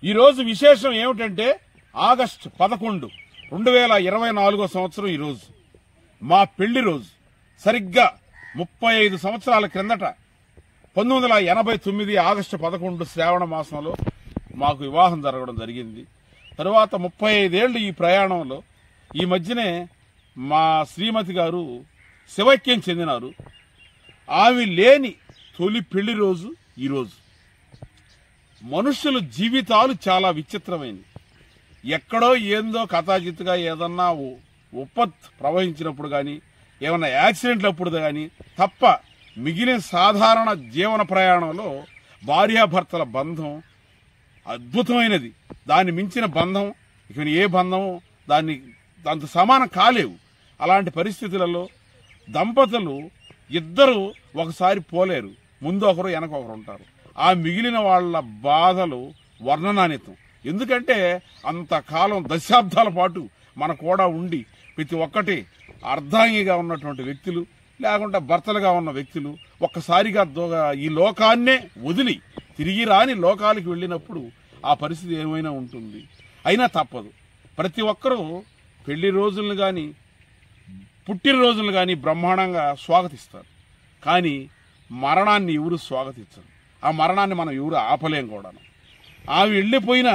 ఈ రోజు విశేషం ఏమిటంటే ఆగస్టు 11, 2024 సంవత్సరం ఈ రోజు మా పెళ్లి రోజు. సరిగ్గా 35 సంవత్సరాల క్రిందట 1989 ఆగస్టు 11 శ్రావణ మాసంలో మాకు వివాహం జరగడం జరిగింది. తరువాత 35 ఏళ్లు ఈ ప్రయాణంలో ఈ మధ్యనే మా శ్రీమతి గారు శివైక్యం చెందినారు. ఆమె లేని తొలి పెళ్లి రోజు ఈరోజు. మనుషుల జీవితాలు చాలా విచిత్రమైనవి. ఎక్కడో ఏందో కథాజిత్తుగా ఏదన్నా ఉప్పత్ ప్రవహించినప్పుడు కానీ, ఏమన్నా యాక్సిడెంట్లప్పుడు కానీ తప్ప మిగిలిన సాధారణ జీవన ప్రయాణంలో భార్యాభర్తల బంధం అద్భుతమైనది. దాన్ని మించిన బంధం ఇక ఏ బంధం దాంతో సమానం కాలేవు. అలాంటి పరిస్థితులలో దంపతులు ఇద్దరు ఒకసారి పోలేరు. ముందు ఒకరు వెనక ఒకరు ఉంటారు. ఆ మిగిలిన వాళ్ళ బాధలు వర్ణనాతీతం. ఎందుకంటే అంతకాలం దశాబ్దాల పాటు మన కూడా ఉండి ప్రతి ఒక్కటి అర్ధాంగిగా ఉన్నటువంటి వ్యక్తులు, లేకుంటే భర్తలుగా ఉన్న వ్యక్తులు ఒక్కసారిగా ఈ లోకాన్నే వదిలి తిరిగి రాని లోకాలకు వెళ్ళినప్పుడు ఆ పరిస్థితి ఏమైనా ఉంటుంది. అయినా తప్పదు. ప్రతి ఒక్కరూ పెళ్లి రోజులను కానీ పుట్టినరోజులను కానీ బ్రహ్మాండంగా స్వాగతిస్తారు. కానీ మరణాన్ని ఎవరు స్వాగతించరు. ఆ మరణాన్ని మనం ఎవరు ఆపలేం కూడాను. ఆమె వెళ్ళిపోయిన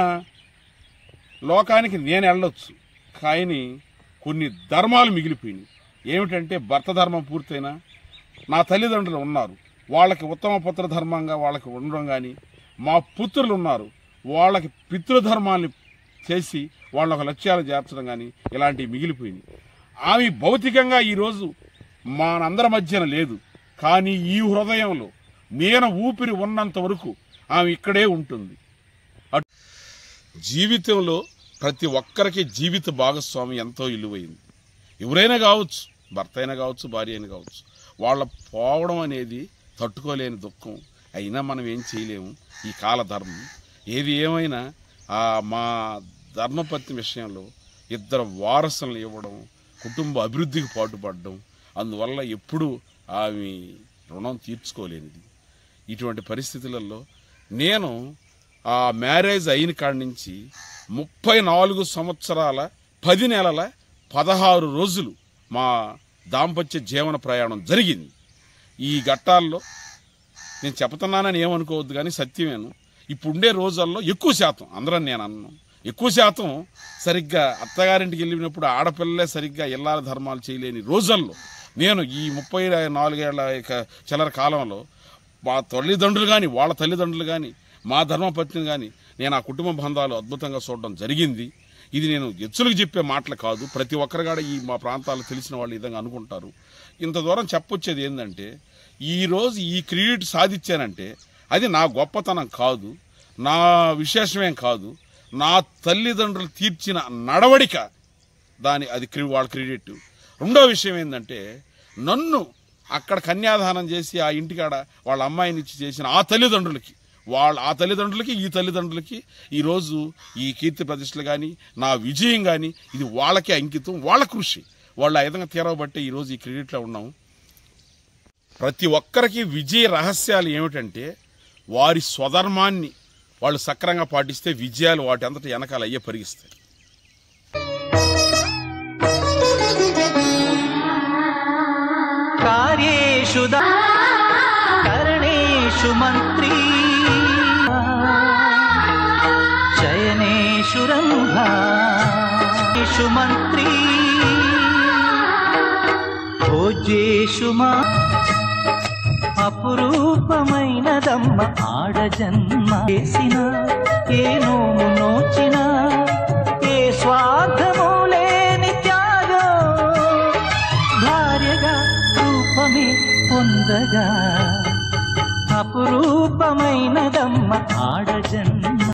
లోకానికి నేను వెళ్ళొచ్చు, కానీ కొన్ని ధర్మాలు మిగిలిపోయినాయి. ఏమిటంటే భర్త ధర్మం పూర్తయినా నా తల్లిదండ్రులు ఉన్నారు, వాళ్ళకి ఉత్తమ పుత్ర ధర్మంగా వాళ్ళకి ఉండడం కానీ, మా పుత్రులు ఉన్నారు, వాళ్ళకి పితృధర్మాన్ని చేసి వాళ్ళ లక్ష్యాలు చేర్చడం కానీ ఇలాంటివి మిగిలిపోయినాయి. ఆమె భౌతికంగా ఈరోజు మనందరి మధ్యన లేదు, కానీ ఈ హృదయంలో నేను ఊపిరి ఉన్నంత వరకు ఆమె ఇక్కడే ఉంటుంది. జీవితంలో ప్రతి ఒక్కరికి జీవిత భాగస్వామి ఎంతో విలువైంది. ఎవరైనా కావచ్చు, భర్త అయినా కావచ్చు, భార్య అయినా కావచ్చు. వాళ్ళ పోవడం అనేది తట్టుకోలేని దుఃఖం. అయినా మనం ఏం చేయలేము. ఈ కాల ధర్మం ఏది ఏమైనా మా ధర్మపత్ని విషయంలో ఇద్దరు వారసులను ఇవ్వడం, కుటుంబ అభివృద్ధికి పాటుపడడం, అందువల్ల ఎప్పుడూ ఆమె రుణం తీర్చుకోలేనిది. ఇటువంటి పరిస్థితులలో నేను ఆ మ్యారేజ్ అయిన కాడి నుంచి 34 సంవత్సరాల 10 నెలల 16 రోజులు మా దాంపత్య జీవన ప్రయాణం జరిగింది. ఈ ఘట్టాల్లో నేను చెప్తున్నానని ఏమనుకోవద్దు, కానీ సత్యమేను. ఇప్పుడుండే రోజుల్లో ఎక్కువ శాతం, అందరం నేను అన్నాను, ఎక్కువ శాతం సరిగ్గా అత్తగారింటికి వెళ్ళినప్పుడు ఆడపిల్లలే సరిగ్గా ఇల్లాల ధర్మాలు చేయలేని రోజుల్లో నేను ఈ 34 ఏళ్ల చిల్లర కాలంలో మా తల్లిదండ్రులు కానీ, వాళ్ళ తల్లిదండ్రులు కానీ, మా ధర్మపత్నిని కానీ నేను ఆ కుటుంబ బంధాలు అద్భుతంగా చూడడం జరిగింది. ఇది నేను ఎచ్చులకు చెప్పే మాటలు కాదు. ప్రతి ఒక్కరు ఈ మా ప్రాంతాల్లో తెలిసిన వాళ్ళు ఈ విధంగా అనుకుంటారు. ఇంత దూరం చెప్పొచ్చేది ఏంటంటే, ఈరోజు ఈ క్రెడిట్ సాధించానంటే అది నా గొప్పతనం కాదు, నా విశేషమేం కాదు, నా తల్లిదండ్రులు తీర్చిన నడవడిక అది వాళ్ళ క్రెడిట్. రెండో విషయం ఏంటంటే, నన్ను అక్కడ కన్యాదానం చేసి ఆ ఇంటికాడ వాళ్ళ అమ్మాయిని ఇచ్చి చేసిన ఆ తల్లిదండ్రులకి ఈ తల్లిదండ్రులకి ఈరోజు ఈ కీర్తి ప్రతిష్టలు కానీ, నా విజయం కానీ ఇది వాళ్ళకే అంకితం, వాళ్ళ కృషి. వాళ్ళు ఆ విధంగా తీరవబట్టే ఈరోజు ఈ క్రెడిట్లో ఉన్నాం. ప్రతి ఒక్కరికి విజయ రహస్యాలు ఏమిటంటే, వారి స్వధర్మాన్ని వాళ్ళు సక్రంగా పాటిస్తే విజయాలు వాటి అంతటా వెనకాల అయ్యే పరిగిస్తాయి. కార్యేషు కరణేషు మంత్రీ శయనేషు రంభేషు మంత్రీ భోజ్యేషు అపురూపమైనదమ్మ ఆడజన్మ. చేసిన ఏ నోము నోచిన ఏ స్వార్థము లేని త్యాగం భార్యగా రూపమే పొందగా అపురూపమైనదమ్మ ఆడజన్మ.